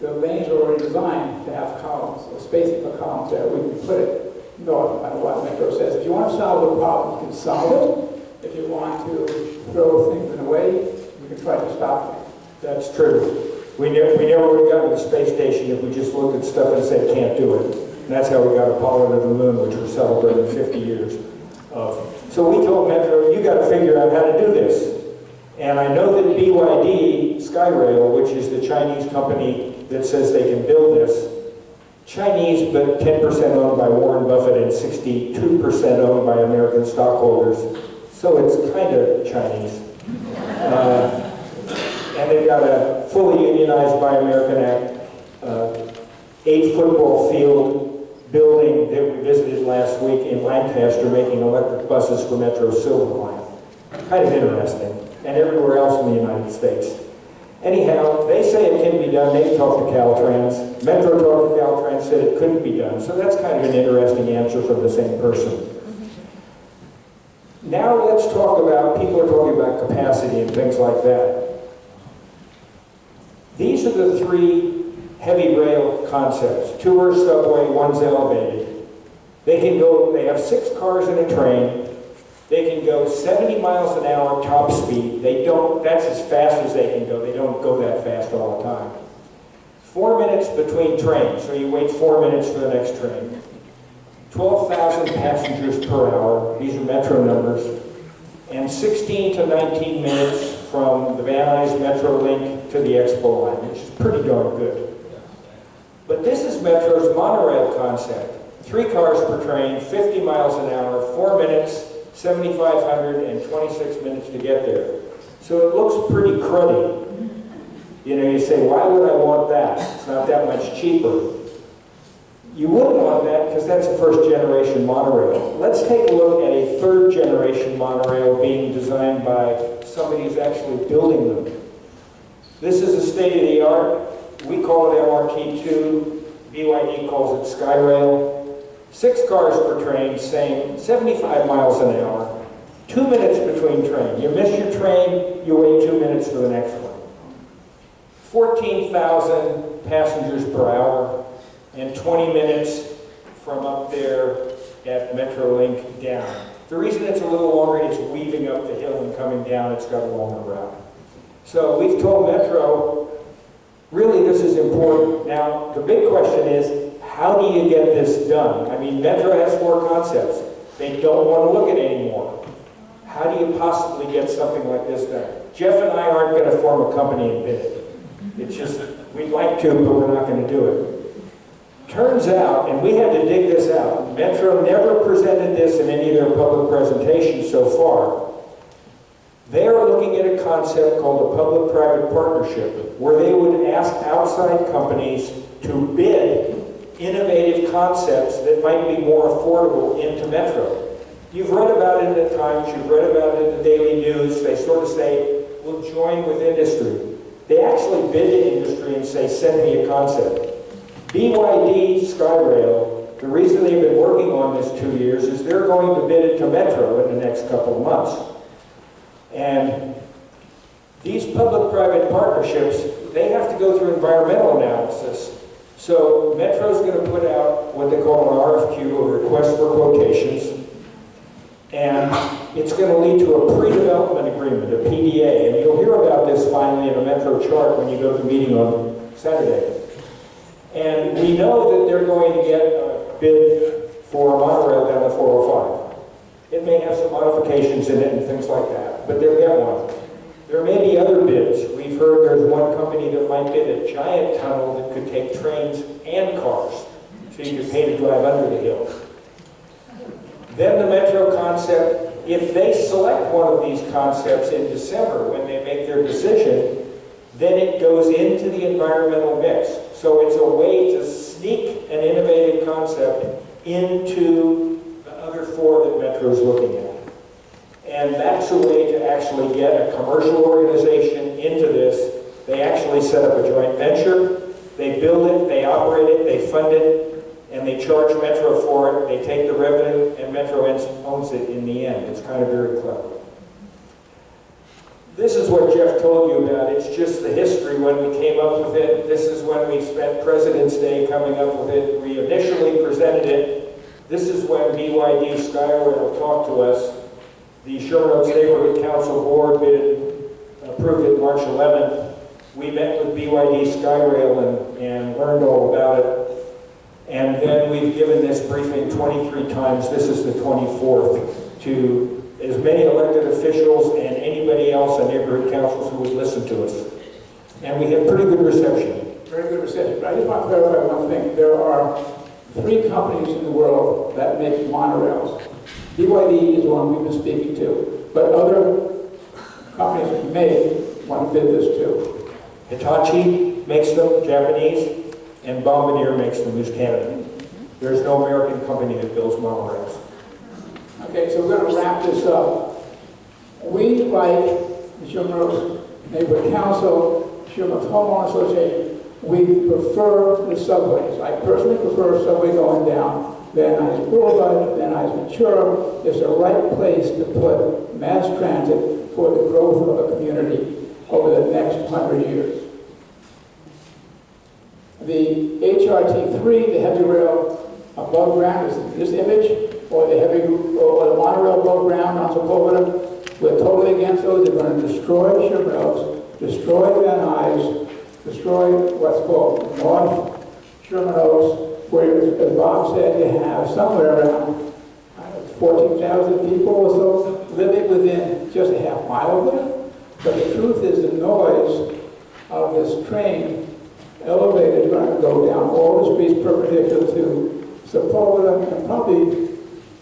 S4: the lanes are already designed to have columns, or spacing for columns there. We can put it north, no matter what Metro says. If you want to solve the problem, you can solve it. If you want to throw things in a way, you can try to stop them.
S1: That's true. We never would have gotten to the space station if we just looked at stuff and said, can't do it. And that's how we got Apollo to the moon, which we're celebrating 50 years of. So we told Metro, you got to figure out how to do this. And I know that BYD Skyrail, which is the Chinese company that says they can build this, Chinese, but 10% owned by Warren Buffett and 62% owned by American stockholders. So it's kind of Chinese. And they've got a fully unionized Buy American Act, 8 football field building that we visited last week in Lancaster, making electric buses for Metro Silver Line. Kind of interesting. And everywhere else in the United States. Anyhow, they say it can be done. They've talked to Caltrans. Metro talked to Caltrans, said it couldn't be done. So that's kind of an interesting answer from the same person. Now let's talk about, people are talking about capacity and things like that. These are the 3 heavy rail concepts. 2 are subway, 1's elevated. They can go, they have 6 cars in a train. They can go 70 miles an hour top speed. They don't, that's as fast as they can go. They don't go that fast all the time. 4 minutes between trains, so you wait 4 minutes for the next train. 12,000 passengers per hour, these are Metro numbers, and 16 to 19 minutes from the Van Nuys Metro Link to the Expo line, which is pretty darn good. But this is Metro's monorail concept. 3 cars per train, 50 miles an hour, 4 minutes, 7,526 minutes to get there. So it looks pretty cruddy. You know, you say, why would I want that? It's not that much cheaper. You wouldn't want that because that's a first-generation monorail. Let's take a look at a third-generation monorail being designed by somebody who's actually building them. This is a state-of-the-art. We call it MRT2. BYD calls it Skyrail. 6 cars per train, same, 75 miles an hour. 2 minutes between trains. You miss your train, you wait 2 minutes for the next one. 14,000 passengers per hour, and 20 minutes from up there at Metrolink down. The reason it's a little longer, it's weaving up the hill and coming down, it's got a longer route. So we've told Metro, really this is important. Now, the big question is, how do you get this done? I mean, Metro has 4 concepts. They don't want to look at it anymore. How do you possibly get something like this done? Jeff and I aren't going to form a company and bid it. It's just, we'd like to, but we're not going to do it. Turns out, and we had to dig this out, Metro never presented this in any of their public presentations so far. They are looking at a concept called a public-private partnership, where they would ask outside companies to bid innovative concepts that might be more affordable into Metro. You've read about it in the Times, you've read about it in the Daily News. They sort of say, we'll join with industry. They actually bid to industry and say, send me a concept. BYD Skyrail, the reason they've been working on this 2 years is they're going to bid it to Metro in the next couple of months. And these public-private partnerships, they have to go through environmental analysis. So Metro's going to put out what they call an RFQ, a request for quotations, and it's going to lead to a pre-development agreement, a PDA, and you'll hear about this finally in a Metro chart when you go to the meeting on Saturday. And we know that they're going to get a bid for a monorail down the 405. It may have some modifications in it and things like that, but they'll get one. There may be other bids. We've heard there's one company that might bid a giant tunnel that could take trains and cars, so you could pay to drive under the hill. Then the Metro concept, if they select one of these concepts in December when they make their decision, then it goes into the environmental mix. So it's a way to sneak an innovative concept into the other 4 that Metro's looking at. And that's a way to actually get a commercial organization into this. They actually set up a joint venture, they build it, they operate it, they fund it, and they charge Metro for it. They take the revenue, and Metro owns it in the end. It's kind of very clever. This is what Jeff told you about. It's just the history when we came up with it. This is when we spent President's Day coming up with it. We initially presented it. This is when BYD Skyrail talked to us. The Sherman Oaks Neighborhood Council Board approved it March 11th. We met with BYD Skyrail and learned all about it. And then we've given this briefing 23 times. This is the 24th to as many elected officials and anybody else on neighborhood councils who would listen to us. And we had pretty good reception.
S4: Very good reception. But I just want to clarify one thing. There are 3 companies in the world that make monorails. BYD is the one we've been speaking to, but other companies may want to bid this too.
S1: Hitachi makes them, Japanese, and Bombardier makes them, who's Canada. There's no American company that builds monorails.
S4: Okay, so we're going to wrap this up. We, like the Sherman Oaks Neighborhood Council, Sherman Oaks Homeowners Association, we prefer the subways. I personally prefer a subway going down Van Nuys Boulevard, Van Nuys Ventura. It's the right place to put mass transit for the growth of a community over the next 100 years. The HRT3, the heavy rail above ground, is this image, or the monorail above ground on Sepulveda. We're totally against those. They're going to destroy Sherman Oaks, destroy Van Nuys, destroy what's called North Sherman Oaks, where, as Bob said, you have somewhere around 14,000 people or so living within just a half mile of it. But the truth is the noise of this train elevator is going to go down all the streets perpendicular to Sepulveda and probably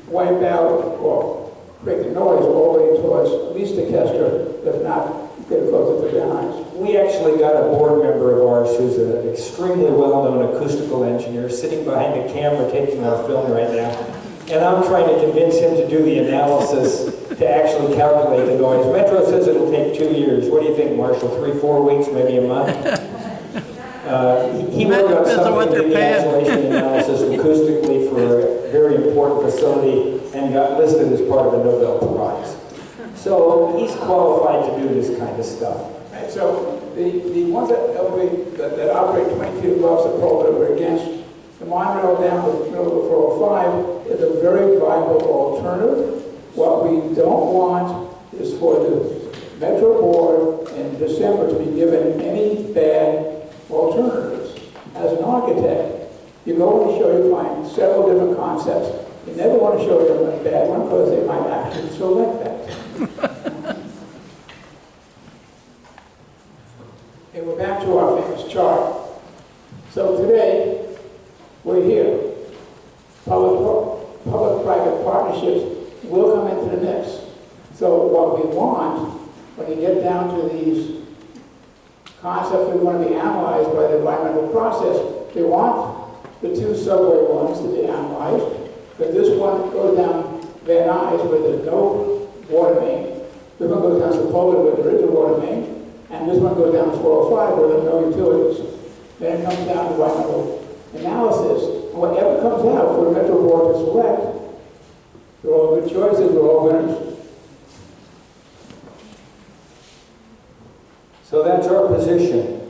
S4: wipe out or create the noise all the way towards at least the Kester, if not get closer to Van Nuys.
S1: We actually got a board member of ours who's an extremely well-known acoustical engineer sitting behind the camera taking our film right now. And I'm trying to convince him to do the analysis to actually calculate the noise. Metro says it'll take 2 years. What do you think, Marshall? 3, 4 weeks, maybe a month? He worked on something in the isolation analysis acoustically for a very important facility and got listed as part of a Nobel Prize. So he's qualified to do this kind of stuff.
S4: Right, so the ones that elevate, that operate 20 feet above Sepulveda are against the monorail down the middle of the 405 is a very viable alternative. What we don't want is for the Metro Board in December to be given any bad alternatives. As an architect, you go and show your client several different concepts. You never want to show them a bad one because they might actually select that. And we're back to our famous chart. So today, we're here. Public-private partnerships will come into the mix. So what we want, when you get down to these concepts that are going to be analyzed by the environmental process, we want the two subway ones to be analyzed, but this one goes down Van Nuys where there's no water main. This one goes down Sepulveda where there is a water main, and this one goes down to 405 where there's no utilities. Then it comes down to environmental analysis. And whatever comes out for the Metro Board to select, they're all good choices, they're all winners.
S1: So that's our position.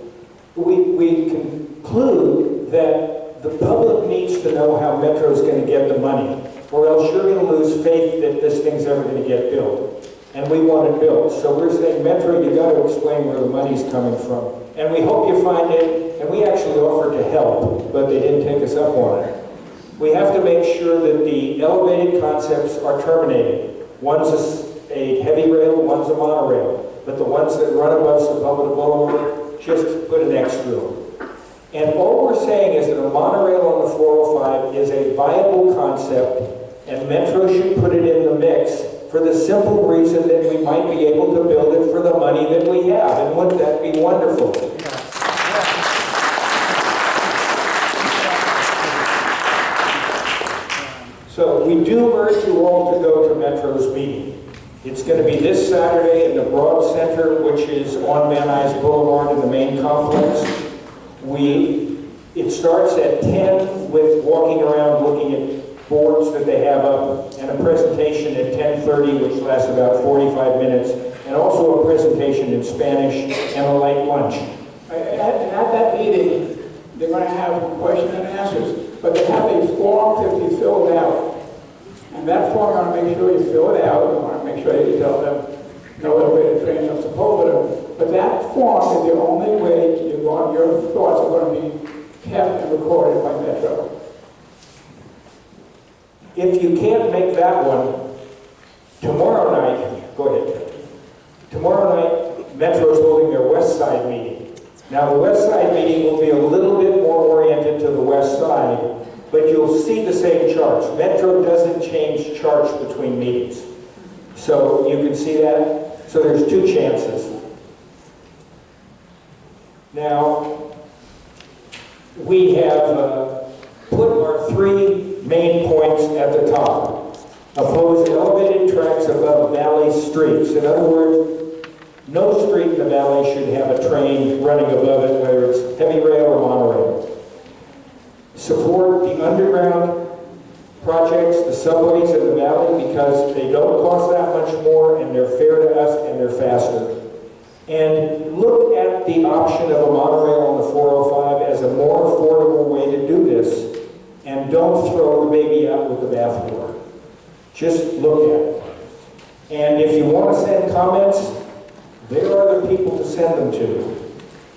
S1: We conclude that the public needs to know how Metro's going to get the money, or else you're going to lose faith that this thing's ever going to get built. And we want it built. So we're saying, Metro, you got to explain where the money's coming from. And we hope you find it, and we actually offered to help, but they didn't take us up on it. We have to make sure that the elevated concepts are terminated. One's a heavy rail, one's a monorail. But the ones that run above Sepulveda Boulevard, just put an X through them. And all we're saying is that a monorail on the 405 is a viable concept, and Metro should put it in the mix for the simple reason that we might be able to build it for the money that we have. And wouldn't that be wonderful? So we do urge you all to go to Metro's meeting. It's going to be this Saturday in the Broad Center, which is on Van Nuys Boulevard in the main complex. It starts at 10 with walking around looking at boards that they have up, and a presentation at 10:30, which lasts about 45 minutes, and also a presentation in Spanish and a light lunch.
S4: At that meeting, they're going to have question and answers, but they have a form to be filled out. And that form, you want to make sure you fill it out. You want to make sure you tell them no elevated trains up Sepulveda. But that form is the only way your thoughts are going to be kept and recorded by Metro.
S1: If you can't make that one, tomorrow night, go ahead. Tomorrow night, Metro's holding their West Side meeting. Now, the West Side meeting will be a little bit more oriented to the West Side, but you'll see the same charts. Metro doesn't change charts between meetings. So you can see that. So there's two chances. Now, we have put our three main points at the top. Oppose elevated tracks above valley streets. In other words, no street in the valley should have a train running above it, whether it's heavy rail or monorail. Support the underground projects, the subways in the valley, because they don't cost that much more and they're fair to us and they're faster. And look at the option of a monorail on the 405 as a more affordable way to do this, and don't throw the baby out with the bathwater. Just look at it. And if you want to send comments, there are the people to send them to.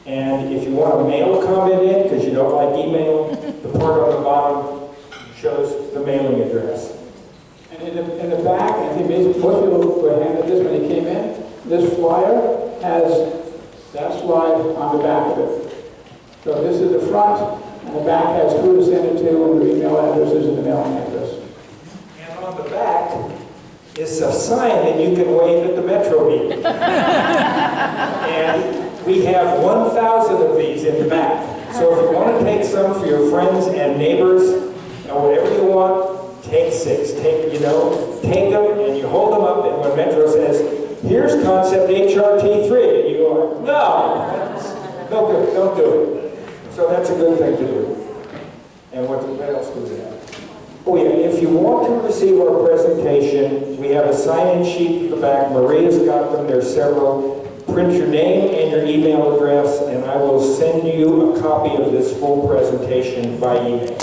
S1: And if you want to mail a comment in, because you don't like email, the part on the bottom shows the mailing address.
S4: And in the back, I think most people were handed this when they came in. This flyer has that slide on the back of it. So this is the front, and the back has who to send it to, and the email addresses and the mailing address.
S1: And on the back is a sign that you can wave at the Metro meeting. And we have 1,000 of these in the back. So if you want to take some for your friends and neighbors, or whatever you want, take 6. Take them and you hold them up, and when Metro says, here's concept HRT3, and you go, no good, don't do it. So that's a good thing to do. And what else do we have? Oh yeah, if you want to receive our presentation, we have a sign-in sheet at the back. Maria's got them, there's several. Print your name and your email address, and I will send you a copy of this full presentation by email.